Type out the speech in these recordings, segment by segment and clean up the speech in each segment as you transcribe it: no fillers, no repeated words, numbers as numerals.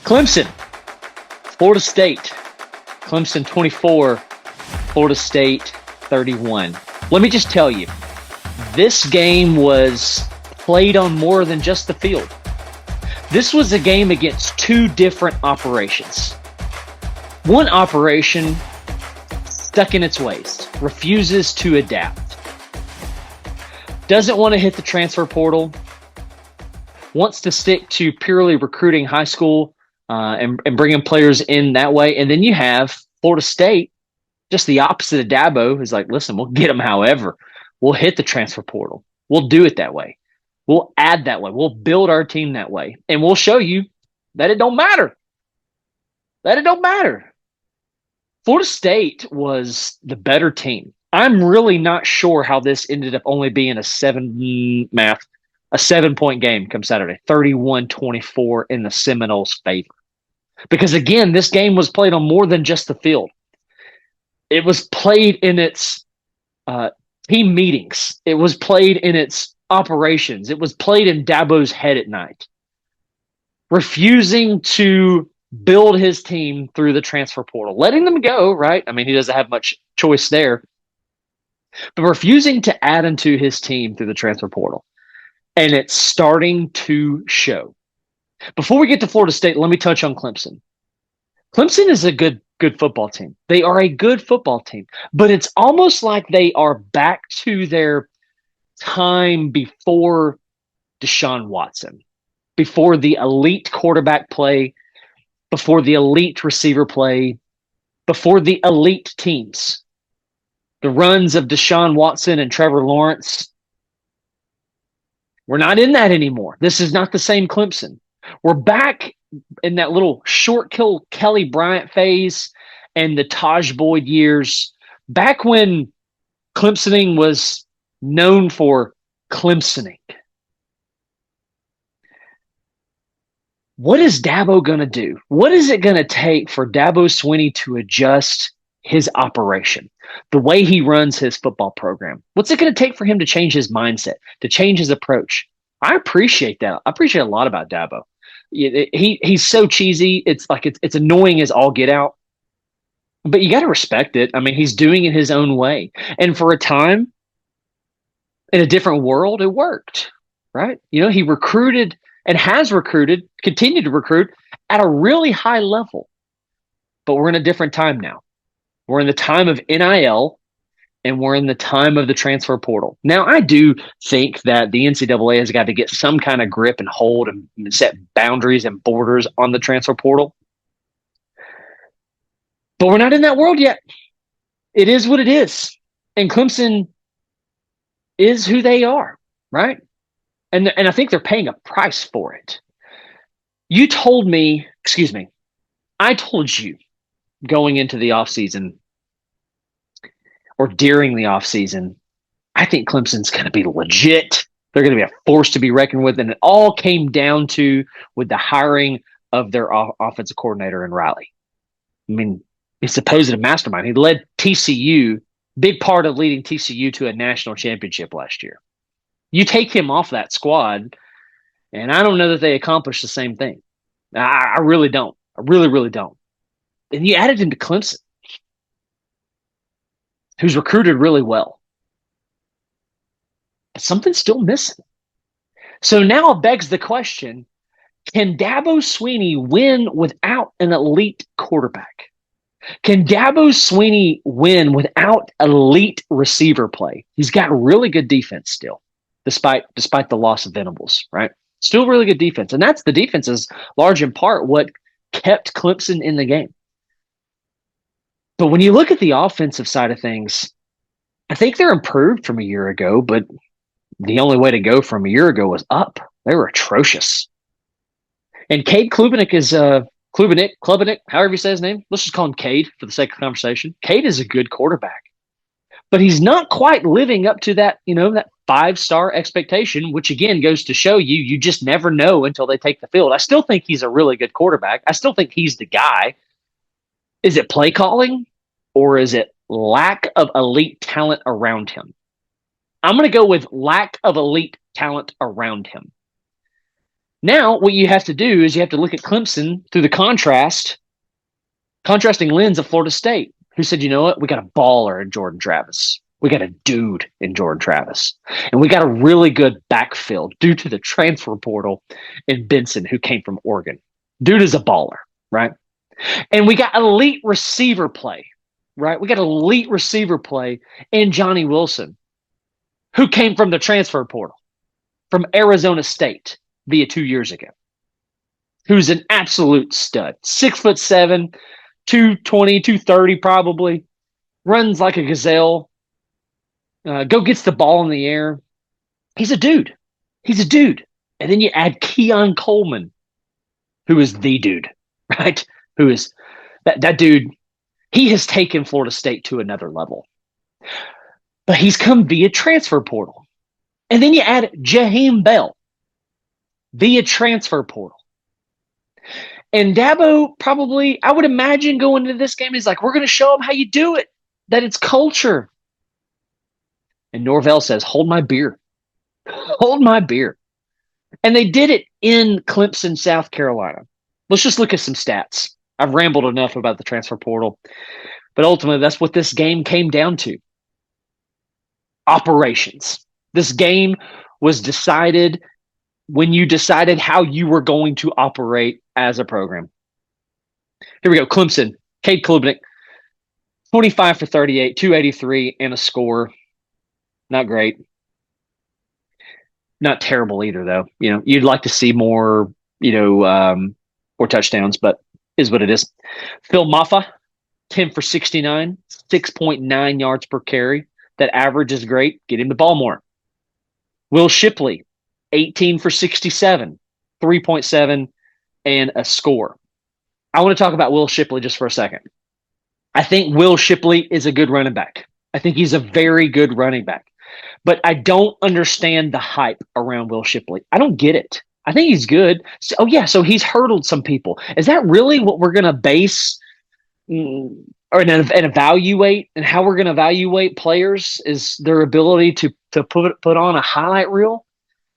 Clemson, Florida State. Clemson 24, Florida State 31. Let me just tell you, this game was played on more than just the field. This was a game against two different operations. One operation stuck in its ways, refuses to adapt, doesn't want to hit the transfer portal, wants to stick to purely recruiting high school and bringing players in that way. And then you have Florida State, just the opposite of Dabo, who's like, listen, we'll get them however. We'll hit the transfer portal. We'll do it that way. We'll add that way. We'll build our team that way. And we'll show you that it don't matter. That it don't matter. Florida State was the better team. I'm really not sure how this ended up only being a 7-point game come Saturday, 31-24 in the Seminoles' favor. Because again, this game was played on more than just the field. It was played in its team meetings. It was played in its operations. It was played in Dabo's head at night. Refusing to build his team through the transfer portal. Letting them go, right? I mean, he doesn't have much choice there. But refusing to add into his team through the transfer portal. And it's starting to show. Before we get to Florida State, let me touch on Clemson. Clemson is a good football team. They are a good football team. But it's almost like they are back to their time before Deshaun Watson, before the elite quarterback play, before the elite receiver play, before the elite teams. The runs of Deshaun Watson and Trevor Lawrence. We're not in that anymore. This is not the same Clemson. We're back in that little short kill Kelly Bryant phase and the Taj Boyd years, back when Clemsoning was known for Clemsoning. What is Dabo going to do? What is it going to take for Dabo Swinney to adjust his operation, the way he runs his football program? What's it going to take for him to change his mindset, to change his approach? I appreciate that. I appreciate a lot about Dabo. He's so cheesy. It's like it's annoying as all get out, but you got to respect it. I mean, he's doing it his own way, and for a time, in a different world, it worked, right? You know, he recruited and has recruited, continued to recruit at a really high level, but we're in a different time now. We're in the time of NIL, and we're in the time of the transfer portal. Now, I do think that the NCAA has got to get some kind of grip and hold and set boundaries and borders on the transfer portal. But we're not in that world yet. It is what it is. And Clemson is who they are, right? And I think they're paying a price for it. I told you going into the offseason or during the offseason, I think Clemson's going to be legit. They're going to be a force to be reckoned with. And it all came down to with the hiring of their offensive coordinator in Riley. I mean, he's supposed a mastermind. He led TCU, big part of leading TCU to a national championship last year. You take him off that squad, and I don't know that they accomplished the same thing. I really don't. I really, really don't. And you added him to Clemson, who's recruited really well. But something's still missing. So now it begs the question, can Dabo Swinney win without an elite quarterback? Can Dabo Swinney win without elite receiver play? He's got really good defense still, despite the loss of Venables, right? Still really good defense. And that's the defense is large in part what kept Clemson in the game. But when you look at the offensive side of things, I think they're improved from a year ago, but the only way to go from a year ago was up. They were atrocious. And Cade Klubnik is Klubnik, however you say his name. Let's just call him Cade for the sake of conversation. Cade is a good quarterback. But he's not quite living up to that, that 5-star expectation, which again goes to show you just never know until they take the field. I still think he's a really good quarterback. I still think he's the guy. Is it play calling or is it lack of elite talent around him? I'm going to go with lack of elite talent around him. Now, what you have to do is you have to look at Clemson through the contrasting lens of Florida State, who said, you know what? We got a baller in Jordan Travis. We got a dude in Jordan Travis. And we got a really good backfill due to the transfer portal in Benson, who came from Oregon. Dude is a baller, right? And we got elite receiver play, right? We got elite receiver play in Johnny Wilson, who came from the transfer portal from Arizona State via 2 years ago, who's an absolute stud. 6'7", 220, 230 probably, runs like a gazelle, go gets the ball in the air. He's a dude. He's a dude. And then you add Keon Coleman, who is the dude, right? Who is that dude. He has taken Florida State to another level. But he's come via transfer portal. And then you add Jaheim Bell via transfer portal. And Dabo probably, I would imagine going into this game, he's like, we're going to show them how you do it, that it's culture. And Norvell says, hold my beer. Hold my beer. And they did it in Clemson, South Carolina. Let's just look at some stats. I've rambled enough about the transfer portal. But ultimately, that's what this game came down to. Operations. This game was decided when you decided how you were going to operate as a program. Here we go. Clemson, Cade Klubnik, 25 for 38, 283, and a score. Not great. Not terrible either, though. You know, you'd like to see more, more touchdowns, but is what it is. Phil Maffa, 10 for 69, 6.9 yards per carry. That average is great. Get him the ball more. Will Shipley, 18 for 67, 3.7, and a score. I want to talk about Will Shipley just for a second. I think Will Shipley is a good running back. I think he's a very good running back. But I don't understand the hype around Will Shipley. I don't get it. I think he's good. So he's hurdled some people. Is that really what we're going to base and evaluate, and how we're going to evaluate players is their ability to put on a highlight reel?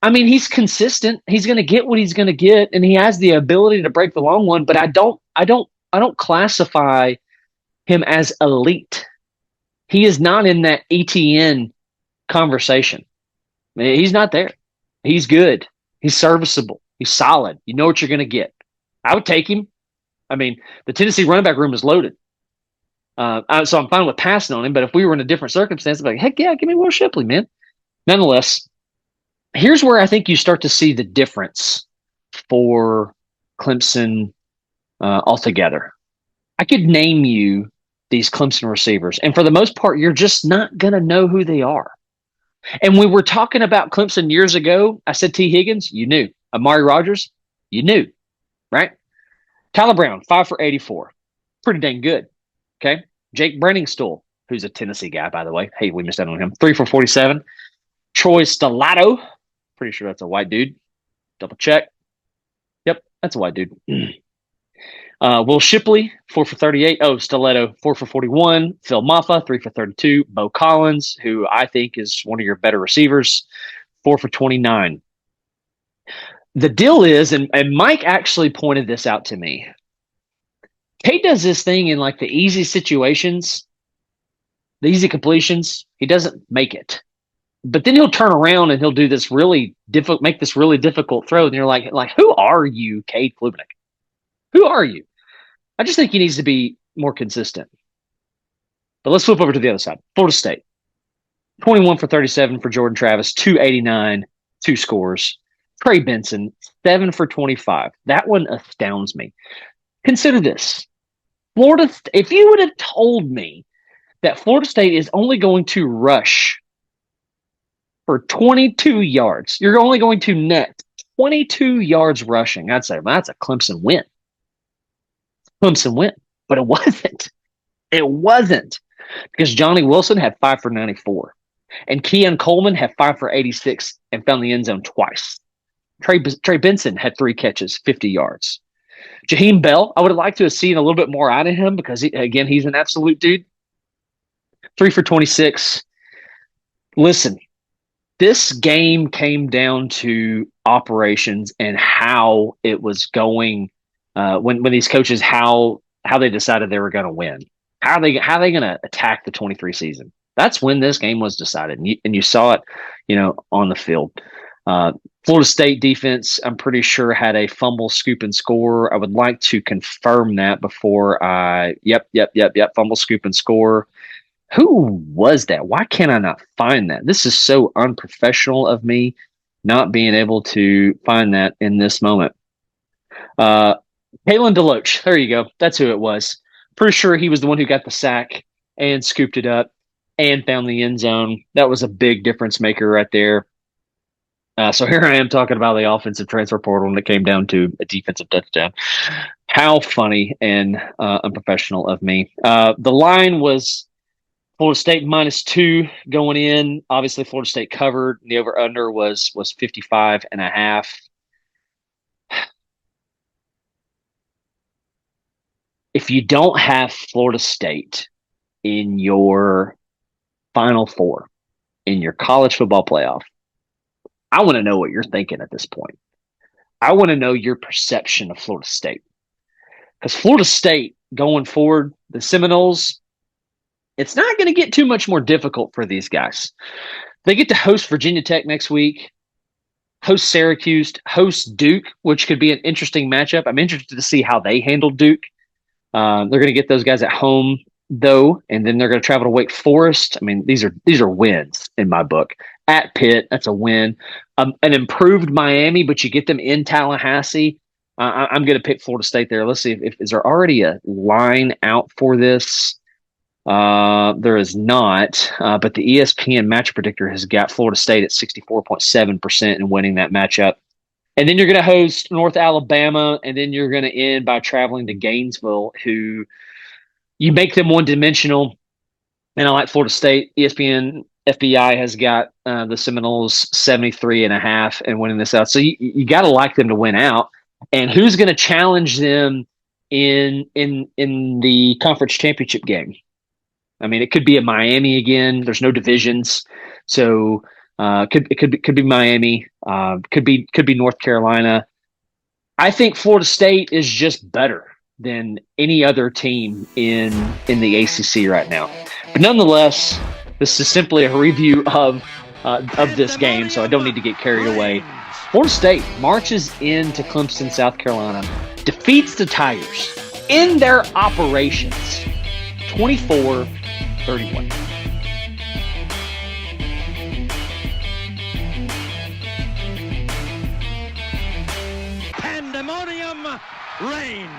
I mean, he's consistent. He's going to get what he's going to get, and he has the ability to break the long one. But I don't classify him as elite. He is not in that ETN conversation. I mean, he's not there. He's good. He's serviceable. He's solid. You know what you're going to get. I would take him. I mean, the Tennessee running back room is loaded. So I'm fine with passing on him. But if we were in a different circumstance, I'd be like, heck yeah, give me Will Shipley, man. Nonetheless, here's where I think you start to see the difference for Clemson altogether. I could name you these Clemson receivers, and for the most part, you're just not going to know who they are. And when we're talking about Clemson years ago, I said T. Higgins, you knew. Amari Rogers, you knew, right? Tyler Brown, 5 for 84. Pretty dang good, okay? Jake Brenningstool, who's a Tennessee guy, by the way. Hey, we missed out on him. 3 for 47. Troy Stellato, pretty sure that's a white dude. Double check. Yep, that's a white dude. Will Shipley, 4 for 38. Oh, Stiletto, 4 for 41. Phil Maffa, 3 for 32. Bo Collins, who I think is one of your better receivers, 4 for 29. The deal is, and Mike actually pointed this out to me, Cade does this thing in like the easy situations, the easy completions. He doesn't make it. But then he'll turn around and he'll do this really difficult, make this really difficult throw. And you're like, who are you, Cade Klubnik? Who are you? I just think he needs to be more consistent. But let's flip over to the other side. Florida State, 21 for 37 for Jordan Travis, 289, 2 scores. Trey Benson, 7 for 25. That one astounds me. Consider this. Florida, if you would have told me that Florida State is only going to rush for 22 yards, you're only going to net 22 yards rushing, I'd say, well, that's a Clemson win. Clemson win. But it wasn't. It wasn't. Because Johnny Wilson had 5 for 94. And Keon Coleman had 5 for 86 and found the end zone twice. Trey Benson had 3 catches, 50 yards. Jaheim Bell, I would have liked to have seen a little bit more out of him because, he's an absolute dude. 3 for 26. Listen, This game came down to operations and how it was going. When these coaches how they decided they were going to win, how they going to attack the 23 season. That's when this game was decided, and you saw it, on the field. Florida State defense, I'm pretty sure, had a fumble, scoop, and score. I would like to confirm that before I. Yep. Fumble, scoop, and score. Who was that? Why can't I not find that? This is so unprofessional of me, not being able to find that in this moment. Uh, Kalen DeLoach. There you go. That's who it was. Pretty sure he was the one who got the sack and scooped it up and found the end zone. That was a big difference maker right there. So here I am talking about the offensive transfer portal, and it came down to a defensive touchdown. How funny and unprofessional of me. The line was Florida State -2 going in. Obviously, Florida State covered. The over-under was 55.5. If you don't have Florida State in your Final Four, in your college football playoff, I want to know what you're thinking at this point. I want to know your perception of Florida State. Because Florida State, going forward, the Seminoles, it's not going to get too much more difficult for these guys. They get to host Virginia Tech next week, host Syracuse, host Duke, which could be an interesting matchup. I'm interested to see how they handle Duke. They're going to get those guys at home, though, and then they're going to travel to Wake Forest. I mean, these are wins in my book. At Pitt, that's a win. An improved Miami, but you get them in Tallahassee. I'm going to pick Florida State there. Let's see if is there already a line out for this. There is not, but the ESPN match predictor has got Florida State at 64.7% in winning that matchup. And then you're going to host North Alabama, and then you're going to end by traveling to Gainesville, who you make them one-dimensional. And I like Florida State. ESPN FBI has got the Seminoles 73.5 and winning this out. So you got to like them to win out. And who's going to challenge them in the conference championship game? I mean, it could be a Miami again. There's no divisions, so it could be Miami. Could be North Carolina. I think Florida State is just better than any other team in the ACC right now. But nonetheless, this is simply a review of this game, so I don't need to get carried away. Florida State marches into Clemson, South Carolina, defeats the Tigers in their operations, 24-31. Pandemonium reigns.